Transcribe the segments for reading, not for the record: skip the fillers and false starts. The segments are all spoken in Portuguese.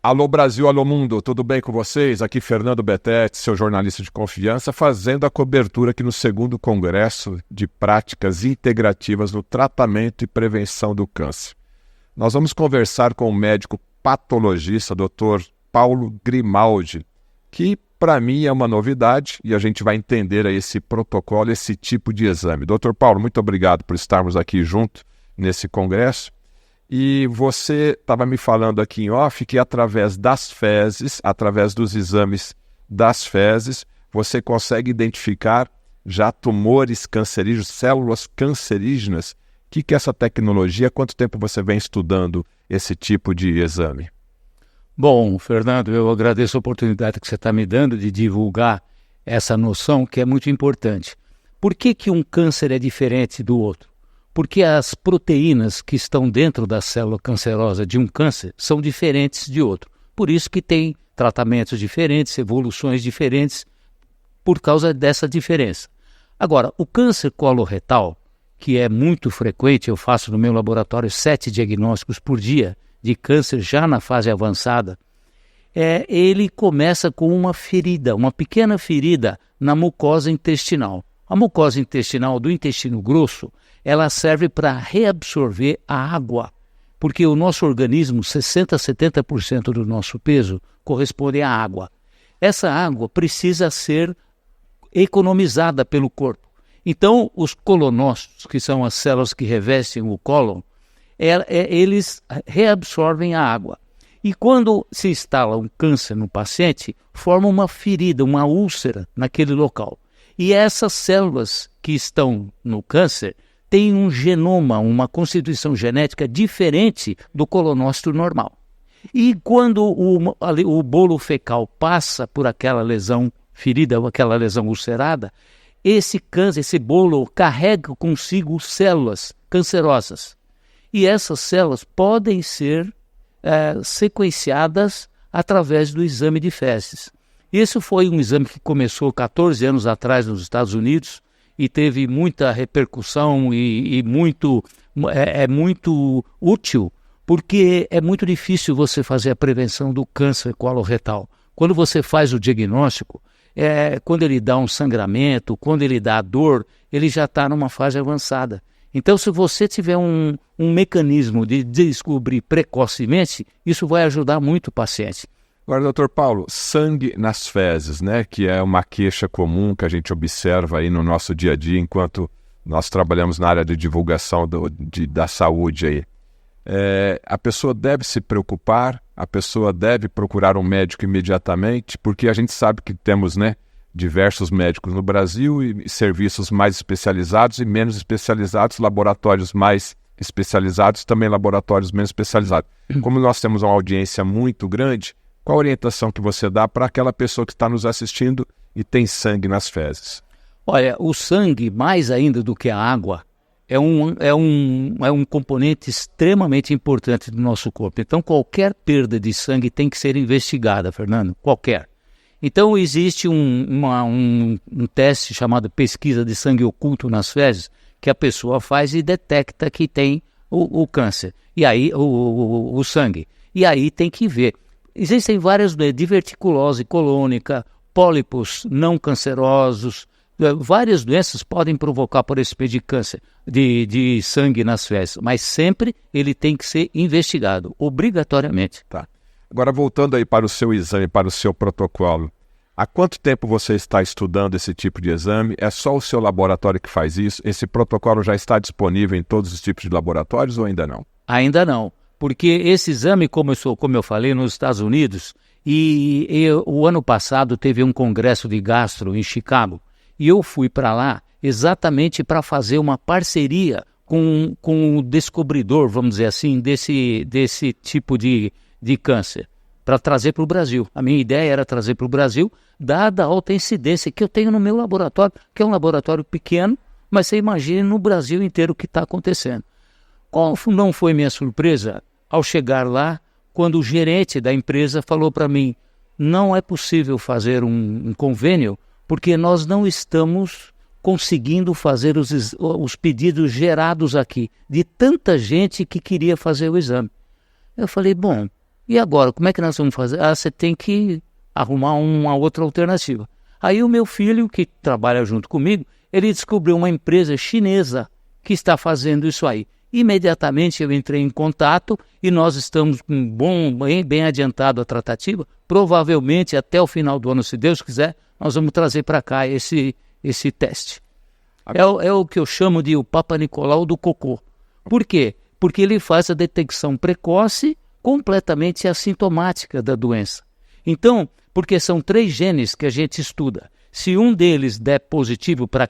Alô Brasil, alô mundo, tudo bem com vocês? Aqui Fernando Betete, seu jornalista de confiança, fazendo a cobertura aqui no 2º Congresso de Práticas Integrativas no Tratamento e Prevenção do Câncer. Nós vamos conversar com o médico patologista, Dr. Paulo Grimaldi, que para mim é uma novidade e a gente vai entender aí esse protocolo, esse tipo de exame. Dr. Paulo, muito obrigado por estarmos aqui junto nesse congresso. E você estava me falando aqui em off que através das fezes, através dos exames das fezes, você consegue identificar já tumores cancerígenos, células cancerígenas. O que é essa tecnologia? Quanto tempo você vem estudando esse tipo de exame? Bom, Fernando, eu agradeço a oportunidade que você está me dando de divulgar essa noção que é muito importante. Por que um câncer é diferente do outro? Porque as proteínas que estão dentro da célula cancerosa de um câncer são diferentes de outro. Por isso que tem tratamentos diferentes, evoluções diferentes, por causa dessa diferença. Agora, o câncer coloretal, que é muito frequente, eu faço no meu laboratório 7 diagnósticos por dia de câncer já na fase avançada, ele começa com uma ferida, uma pequena ferida na mucosa intestinal. A mucosa intestinal do intestino grosso, ela serve para reabsorver a água, porque o nosso organismo, 60% a 70% do nosso peso, corresponde à água. Essa água precisa ser economizada pelo corpo. Então, os colonócitos, que são as células que revestem o cólon, eles reabsorvem a água. E quando se instala um câncer no paciente, forma uma ferida, uma úlcera naquele local. E essas células que estão no câncer têm um genoma, uma constituição genética diferente do colonócito normal. E quando o bolo fecal passa por aquela lesão ferida ou aquela lesão ulcerada, esse câncer, esse bolo carrega consigo células cancerosas. E essas células podem ser sequenciadas através do exame de fezes. Esse foi um exame que começou 14 anos atrás nos Estados Unidos e teve muita repercussão e muito útil, porque é muito difícil você fazer a prevenção do câncer coloretal. Quando você faz o diagnóstico, quando ele dá um sangramento, quando ele dá dor, ele já está numa fase avançada. Então, se você tiver um mecanismo de descobrir precocemente, isso vai ajudar muito o paciente. Agora, doutor Paulo, sangue nas fezes, né, que é uma queixa comum que a gente observa aí no nosso dia a dia enquanto nós trabalhamos na área de divulgação da saúde aí. A pessoa deve se preocupar, a pessoa deve procurar um médico imediatamente, porque a gente sabe que temos, né, diversos médicos no Brasil e serviços mais especializados e menos especializados, laboratórios mais especializados, também laboratórios menos especializados. Como nós temos uma audiência muito grande, qual a orientação que você dá para aquela pessoa que está nos assistindo e tem sangue nas fezes? Olha, o sangue, mais ainda do que a água, é um componente extremamente importante do nosso corpo. Então, qualquer perda de sangue tem que ser investigada, Fernando, qualquer. Então, existe um teste chamado pesquisa de sangue oculto nas fezes, que a pessoa faz e detecta que tem o câncer, e aí o sangue. E aí tem que ver. Existem várias diverticulose colônica, pólipos não cancerosos, várias doenças podem provocar por esse tipo de câncer de sangue nas fezes, mas sempre ele tem que ser investigado, obrigatoriamente. Tá. Agora, voltando aí para o seu exame, para o seu protocolo, há quanto tempo você está estudando esse tipo de exame? É só o seu laboratório que faz isso? Esse protocolo já está disponível em todos os tipos de laboratórios ou ainda não? Ainda não. Porque esse exame começou, como eu falei, nos Estados Unidos e o ano passado teve um congresso de gastro em Chicago e eu fui para lá exatamente para fazer uma parceria com o descobridor, vamos dizer assim, desse tipo de câncer, para trazer para o Brasil. A minha ideia era trazer para o Brasil, dada a alta incidência que eu tenho no meu laboratório, que é um laboratório pequeno, mas você imagina no Brasil inteiro o que está acontecendo. Qual não foi minha surpresa ao chegar lá, quando o gerente da empresa falou para mim, não é possível fazer um convênio, porque nós não estamos conseguindo fazer os pedidos gerados aqui, de tanta gente que queria fazer o exame. Eu falei, bom, E agora, como é que nós vamos fazer? Você tem que arrumar uma outra alternativa. Aí o meu filho, que trabalha junto comigo, ele descobriu uma empresa chinesa que está fazendo isso aí. Imediatamente eu entrei em contato e nós estamos bem adiantado a tratativa. Provavelmente até o final do ano, se Deus quiser, nós vamos trazer para cá esse teste. É o que eu chamo de o Papa Nicolau do cocô. Por quê? Porque ele faz a detecção precoce completamente assintomática da doença. Então, porque são 3 genes que a gente estuda. Se um deles der positivo para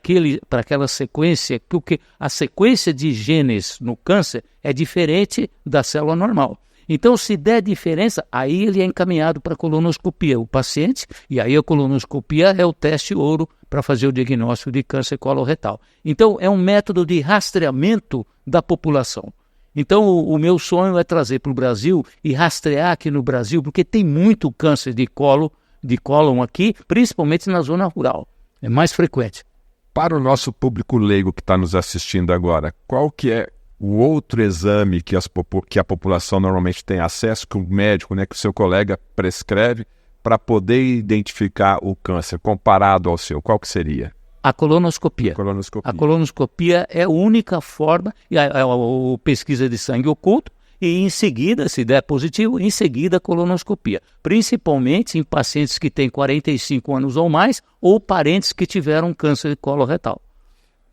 aquela sequência, porque a sequência de genes no câncer é diferente da célula normal. Então, se der diferença, aí ele é encaminhado para a colonoscopia, o paciente, e aí a colonoscopia é o teste ouro para fazer o diagnóstico de câncer coloretal. Então, é um método de rastreamento da população. Então, o meu sonho é trazer para o Brasil e rastrear aqui no Brasil, porque tem muito câncer de cólon aqui, principalmente na zona rural. É mais frequente. Para o nosso público leigo que está nos assistindo agora, qual que é o outro exame que a população normalmente tem acesso, que o médico, que o seu colega prescreve, para poder identificar o câncer, comparado ao seu? Qual que seria? A colonoscopia. A colonoscopia é a única forma, a pesquisa de sangue oculto, e em seguida, se der positivo, em seguida a colonoscopia. Principalmente em pacientes que têm 45 anos ou mais, ou parentes que tiveram câncer coloretal.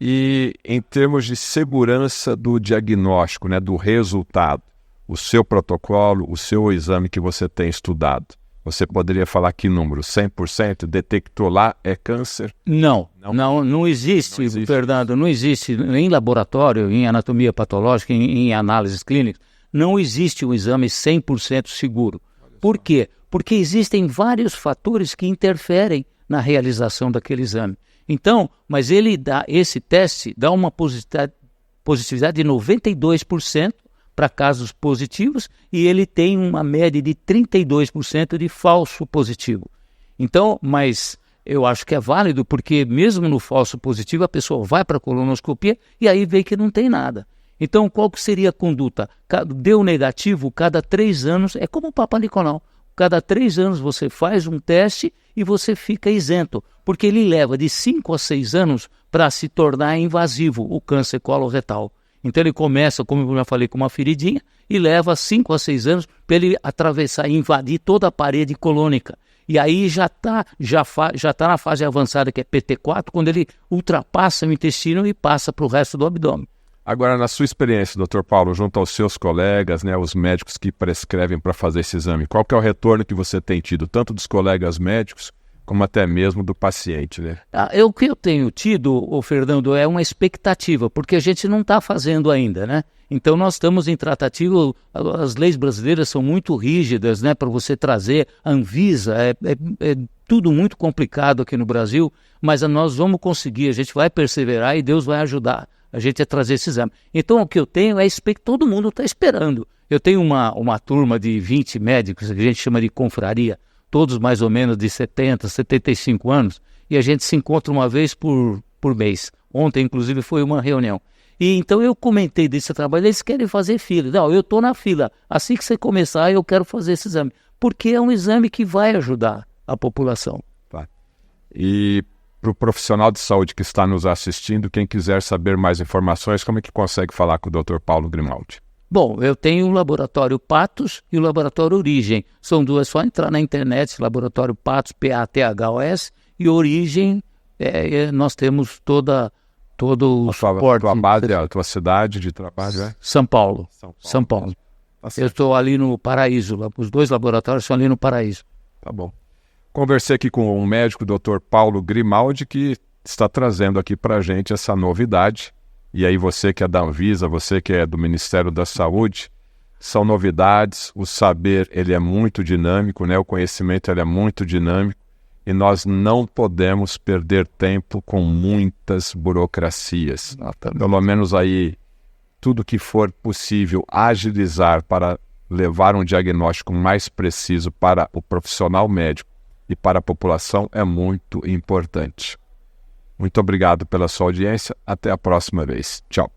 E em termos de segurança do diagnóstico, do resultado, o seu protocolo, o seu exame que você tem estudado, você poderia falar que número? 100%? Detectou lá, é câncer? Não existe, Fernando, não existe em laboratório, em anatomia patológica, em análises clínicas, não existe um exame 100% seguro. Por quê? Porque existem vários fatores que interferem na realização daquele exame. Então, mas esse teste dá uma positividade de 92% para casos positivos e ele tem uma média de 32% de falso positivo. Então, mas eu acho que é válido porque mesmo no falso positivo a pessoa vai para a colonoscopia e aí vê que não tem nada. Então, qual que seria a conduta? Deu negativo, cada 3 anos, é como o Papa Nicolau. Cada 3 anos você faz um teste e você fica isento, porque ele leva de 5 a 6 anos para se tornar invasivo, o câncer coloretal. Então ele começa, como eu já falei, com uma feridinha e leva 5 a 6 anos para ele atravessar e invadir toda a parede colônica. E aí já tá na fase avançada, que é PT4, quando ele ultrapassa o intestino e passa para o resto do abdômen. Agora, na sua experiência, Dr. Paulo, junto aos seus colegas, os médicos que prescrevem para fazer esse exame, qual que é o retorno que você tem tido, tanto dos colegas médicos, como até mesmo do paciente, O que eu tenho tido, Fernando, é uma expectativa, porque a gente não está fazendo ainda, Então nós estamos em tratativa, as leis brasileiras são muito rígidas, para você trazer a Anvisa, é tudo muito complicado aqui no Brasil, mas nós vamos conseguir, a gente vai perseverar e Deus vai ajudar a gente a trazer esse exame. Então o que eu tenho é que todo mundo está esperando. Eu tenho uma turma de 20 médicos, que a gente chama de confraria, todos mais ou menos de 70, 75 anos, e a gente se encontra uma vez por mês. Ontem, inclusive, foi uma reunião. E então eu comentei desse trabalho, eles querem fazer fila. Não, eu estou na fila. Assim que você começar, eu quero fazer esse exame. Porque é um exame que vai ajudar a população. Tá. E para o profissional de saúde que está nos assistindo, quem quiser saber mais informações, como é que consegue falar com o Dr. Paulo Grimaldi? Bom, eu tenho o Laboratório Pathos e o Laboratório Origem. São duas, é só entrar na internet, Laboratório Pathos, P-A-T-H-O-S, e Origem, nós temos todo o suporte. Tua base, a tua cidade de trabalho é? São Paulo. Eu estou ali no Paraíso, os 2 laboratórios são ali no Paraíso. Tá bom. Conversei aqui com um médico, o Dr. Paulo Grimaldi, que está trazendo aqui para a gente essa novidade. E aí você que é da Anvisa, você que é do Ministério da Saúde, são novidades, o saber ele é muito dinâmico, o conhecimento ele é muito dinâmico e nós não podemos perder tempo com muitas burocracias. Pelo menos aí, tudo que for possível agilizar para levar um diagnóstico mais preciso para o profissional médico e para a população é muito importante. Muito obrigado pela sua audiência. Até a próxima vez. Tchau.